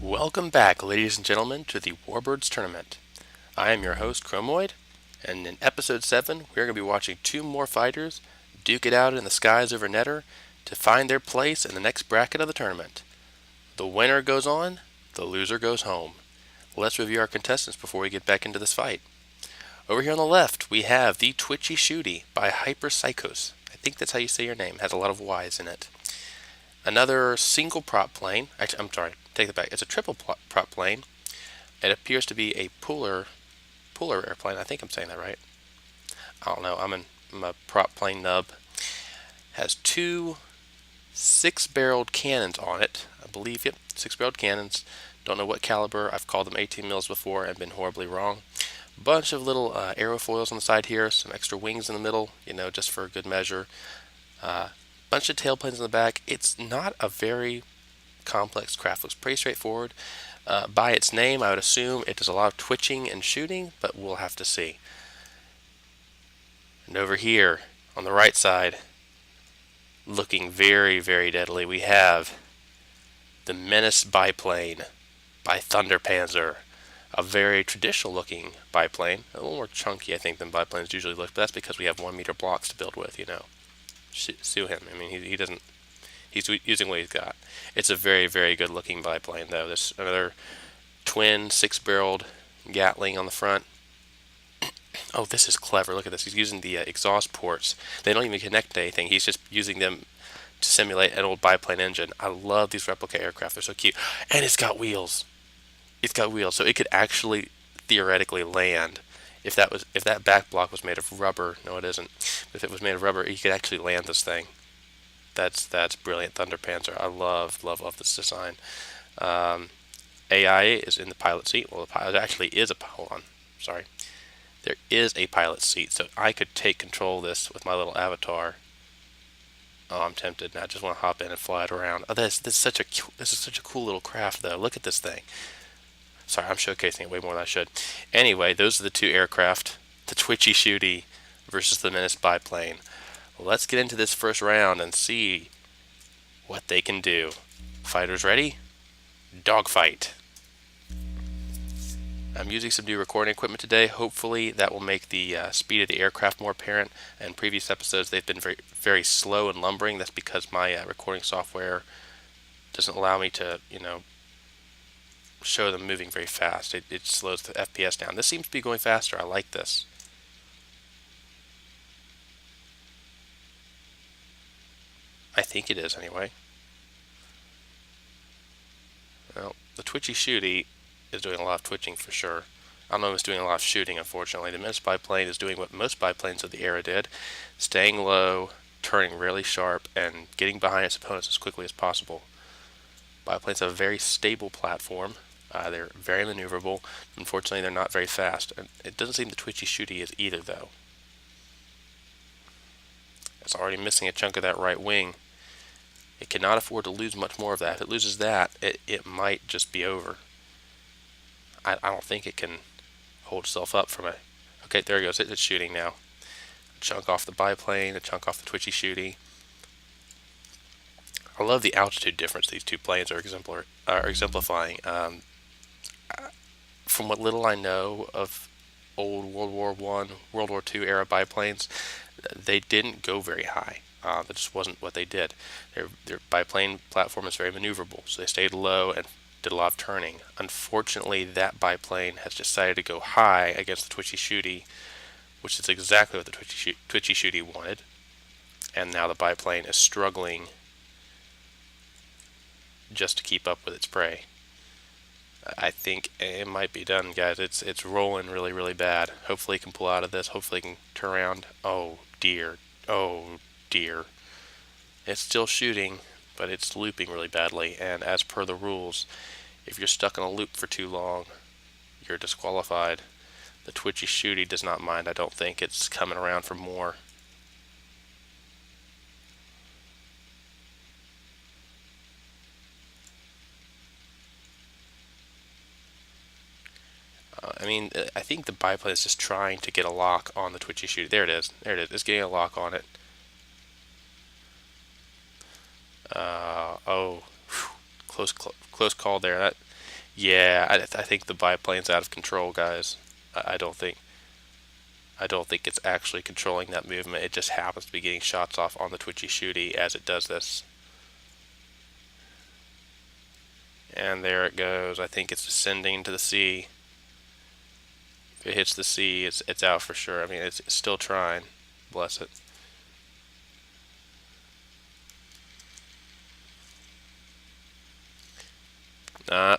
Welcome back, ladies and gentlemen, to the Warbirds tournament. I am your host, Chromoid, and in episode 7, we're going to be watching two more fighters duke it out in the skies over Netter to find their place in the next bracket of the tournament. The winner goes on, the loser goes home. Let's review our contestants before we get back into this fight. Over here on the left, we have the Twitchy Shooty by Hyperpsychos. I think that's how you say your name, it has a lot of Y's in it. Another single prop plane. Actually, I'm sorry, take that back. It's a triple prop plane. It appears to be a puller airplane. I think I'm saying that right. I don't know. I'm a prop plane nub. Has two six-barreled cannons on it. I believe, yep, six-barreled cannons. Don't know what caliber. I've called them 18 mils before and been horribly wrong. Bunch of little aerofoils on the side here. Some extra wings in the middle, just for good measure. Bunch of tailplanes in the back. It's not a very complex craft. Looks pretty straightforward. By its name, I would assume it does a lot of twitching and shooting, but we'll have to see. And over here, on the right side, looking very, very deadly, we have the Menace biplane by Thunder Panzer. A very traditional looking biplane. A little more chunky, I think, than biplanes usually look, but that's because we have 1 meter blocks to build with, Sue him. I mean, he doesn't. He's using what he's got. It's a very, very good looking biplane, though. There's another twin six-barreled Gatling on the front. Oh, this is clever. Look at this. He's using the exhaust ports. They don't even connect to anything. He's just using them to simulate an old biplane engine. I love these replica aircraft. They're so cute. And it's got wheels. It's got wheels, so it could actually theoretically land. If that back block was made of rubber, no, it isn't. If it was made of rubber, you could actually land this thing. That's brilliant, Thunder Panzer. I love this design. AI is in the pilot seat. Well, the pilot actually is hold on. Sorry. There is a pilot seat, so I could take control of this with my little avatar. Oh, I'm tempted now. I just want to hop in and fly it around. Oh, this is such a cool little craft, though. Look at this thing. Sorry, I'm showcasing it way more than I should. Anyway, those are the two aircraft. The Twitchy Shooty versus the Menace biplane. Let's get into this first round and see what they can do. Fighters ready? Dogfight. I'm using some new recording equipment today. Hopefully that will make the speed of the aircraft more apparent. In previous episodes they've been very, very slow and lumbering. That's because my recording software doesn't allow me to, show them moving very fast. It slows the FPS down. This seems to be going faster. I like this. I think it is anyway. Well, the Twitchy Shooty is doing a lot of twitching for sure. I don't know if it's doing a lot of shooting, unfortunately. The Menace biplane is doing what most biplanes of the era did, staying low, turning really sharp, and getting behind its opponents as quickly as possible. Biplanes have a very stable platform. They're very maneuverable. Unfortunately, they're not very fast. And it doesn't seem the Twitchy Shooty is either, though. It's already missing a chunk of that right wing. It cannot afford to lose much more of that. If it loses that, it might just be over. I don't think it can hold itself up from a... Okay, there it goes. It's shooting now. A chunk off the biplane, a chunk off the Twitchy Shooty. I love the altitude difference these two planes are exemplifying. From what little I know of old World War I, World War II era biplanes, they didn't go very high. That just wasn't what they did. Their biplane platform is very maneuverable, so they stayed low and did a lot of turning. Unfortunately, that biplane has decided to go high against the Twitchy Shooty, which is exactly what the Twitchy Shooty wanted. And now the biplane is struggling just to keep up with its prey. I think it might be done, guys. It's rolling really, really bad. Hopefully it can pull out of this. Hopefully it can turn around. Oh dear. Oh dear. It's still shooting, but it's looping really badly. And as per the rules, if you're stuck in a loop for too long, you're disqualified. The Twitchy Shooty does not mind. I don't think it's coming around for more. I think the biplane is just trying to get a lock on the Twitchy Shooty. There it is. There it is. It's getting a lock on it. Oh, whew, close call there. Yeah, I think the biplane's out of control, guys. I don't think it's actually controlling that movement. It just happens to be getting shots off on the twitchy shooty as it does this. And there it goes. I think it's descending to the sea. If it hits the sea, it's out for sure. I mean, it's still trying. Bless it.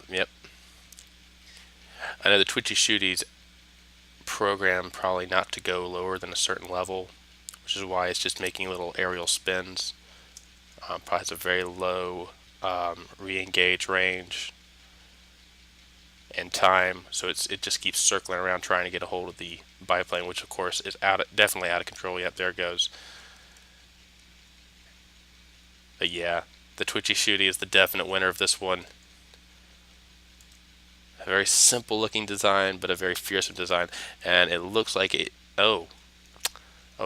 Yep. I know the twitchy shooty's programmed probably not to go lower than a certain level, which is why it's just making little aerial spins. Probably has a very low re-engage range and time, so it just keeps circling around trying to get a hold of the biplane, which of course is definitely out of control. Yep, there it goes. But yeah, the twitchy shooty is the definite winner of this one. A very simple looking design, but a very fearsome design, and it looks like it. Oh,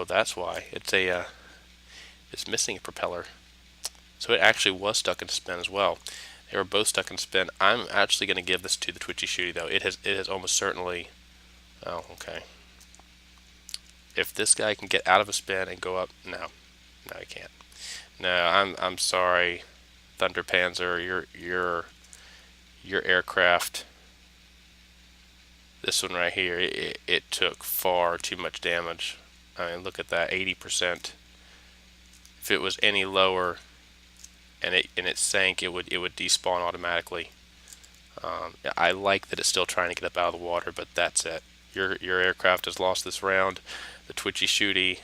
that's why it's missing a propeller. So it actually was stuck in spin as well. They were both stuck in spin. I'm actually going to give this to the twitchy shooty though. It has almost certainly. Oh, okay. If this guy can get out of a spin and go up, no, he can't. No, I'm sorry, Thunder Panzer. Your aircraft. This one right here, it took far too much damage. I mean, look at that, 80%. If it was any lower, and it sank, it would despawn automatically. I like that it's still trying to get up out of the water, but that's it. Your aircraft has lost this round. The twitchy shooty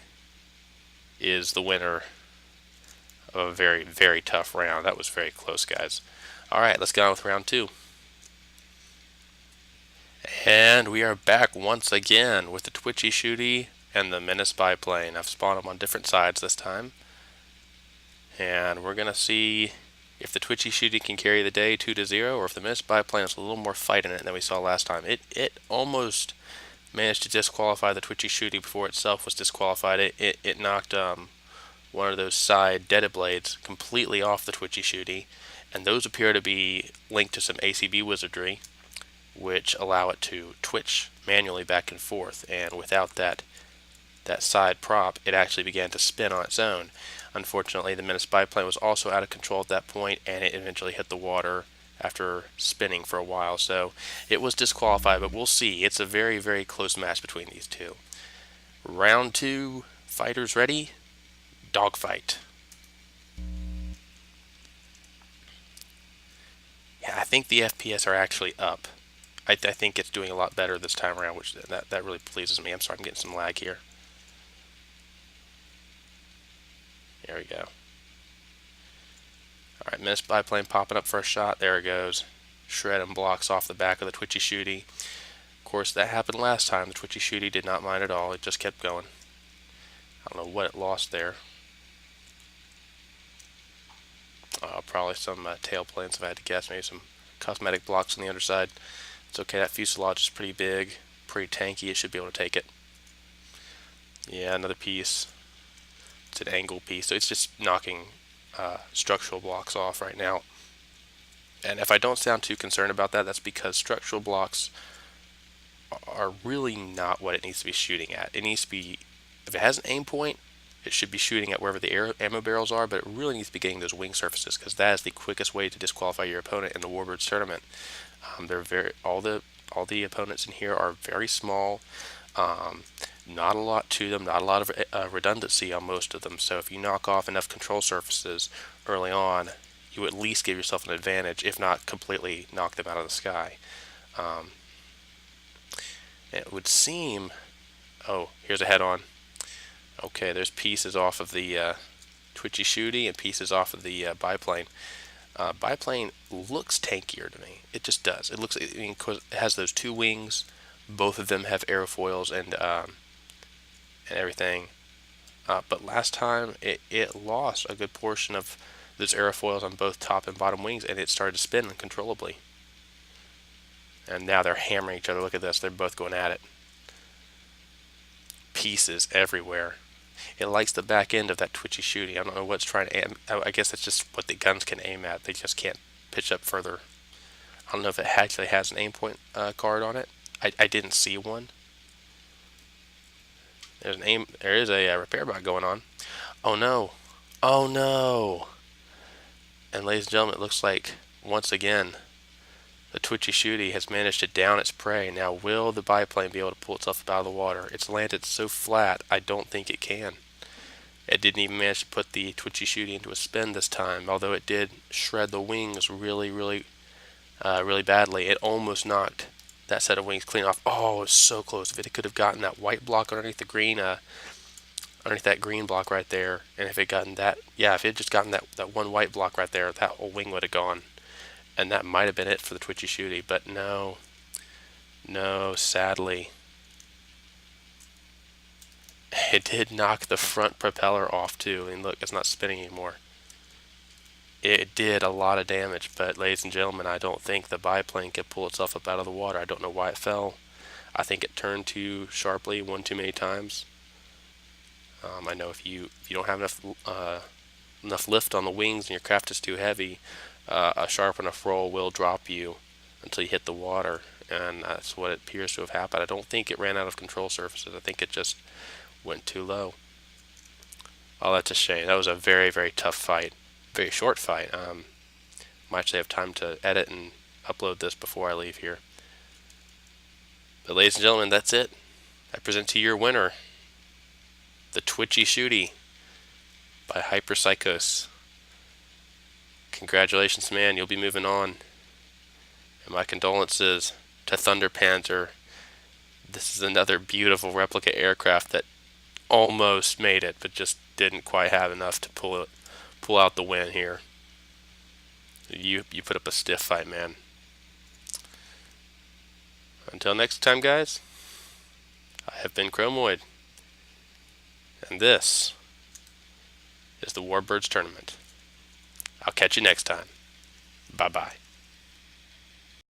is the winner of a very, very tough round. That was very close, guys. All right, let's get on with round two. And we are back once again with the twitchy shooty and the menace biplane. I've spawned them on different sides this time. And we're going to see if the twitchy shooty can carry the day 2-0, or if the menace biplane has a little more fight in it than we saw last time. It almost managed to disqualify the twitchy shooty before itself was disqualified. It knocked one of those side deaded blades completely off the twitchy shooty, and those appear to be linked to some ACB wizardry, which allow it to twitch manually back and forth, and without that side prop, it actually began to spin on its own. Unfortunately, the menace biplane was also out of control at that point, and it eventually hit the water after spinning for a while, so it was disqualified, but we'll see. It's a very, very close match between these two. Round two, fighters ready? Dogfight. Yeah, I think the FPS are actually up. I think it's doing a lot better this time around, which that really pleases me. I'm sorry, I'm getting some lag here. There we go. Alright, menace biplane popping up for a shot. There it goes. Shredding blocks off the back of the twitchy shooty. Of course, that happened last time. The twitchy shooty did not mind at all. It just kept going. I don't know what it lost there. Probably some tail planes, if I had to guess. Maybe some cosmetic blocks on the underside. It's okay, that fuselage is pretty big, pretty tanky. It should be able to take it. Yeah, another piece. It's an angle piece, so it's just knocking structural blocks off right now. And if I don't sound too concerned about that, that's because structural blocks are really not what it needs to be shooting at. It needs to be, if it has an aim point, it should be shooting at wherever the ammo barrels are, but it really needs to be getting those wing surfaces, because that is the quickest way to disqualify your opponent in the Warbirds tournament. All the opponents in here are very small. Not a lot to them, not a lot of redundancy on most of them. So if you knock off enough control surfaces early on, you at least give yourself an advantage, if not completely knock them out of the sky. It would seem. Oh, here's a head-on. Okay, there's pieces off of the twitchy shooty and pieces off of the biplane. Biplane looks tankier to me. It just does. It looks. I mean, 'cause it has those two wings. Both of them have aerofoils and everything. But last time it lost a good portion of those aerofoils on both top and bottom wings, and it started to spin uncontrollably. And now they're hammering each other. Look at this. They're both going at it. Pieces everywhere. It likes the back end of that twitchy shooty. I don't know what's trying to aim. I guess that's just what the guns can aim at. They just can't pitch up further. I don't know if it actually has an aim point card on it. I didn't see one. There is a repair bot going on. Oh no. Oh no. And ladies and gentlemen, it looks like once again the twitchy shooty has managed to down its prey. Now will the biplane be able to pull itself up out of the water? It's landed so flat, I don't think it can. It didn't even manage to put the twitchy shooty into a spin this time, although it did shred the wings really badly. It almost knocked that set of wings clean off. Oh, it was so close. If it could have gotten that white block underneath the green, underneath that green block right there, and if it gotten that, yeah, if it had just gotten that one white block right there, that whole wing would have gone. And that might have been it for the twitchy shooty, but no, sadly. It did knock the front propeller off too, and look, it's not spinning anymore. It did a lot of damage, but ladies and gentlemen, I don't think the biplane could pull itself up out of the water. I don't know why it fell. I think it turned too sharply one too many times. I know if you don't have enough lift on the wings and your craft is too heavy, a sharp enough roll will drop you until you hit the water, and that's what it appears to have happened. I don't think it ran out of control surfaces. I think it just went too low. Oh, that's a shame. That was a very tough fight. Very short fight. Might actually have time to edit and upload this before I leave here. But ladies and gentlemen, that's it. I present to you your winner, the Twitchy Shooty by Hyperpsychos. Congratulations, man. You'll be moving on. And my condolences to Thunder Panzer. This is another beautiful replica aircraft that almost made it, but just didn't quite have enough to pull out the win here. You put up a stiff fight, man. Until next time, guys, I have been Chromoid, and this is the Warbirds tournament. I'll catch you next time. Bye-bye.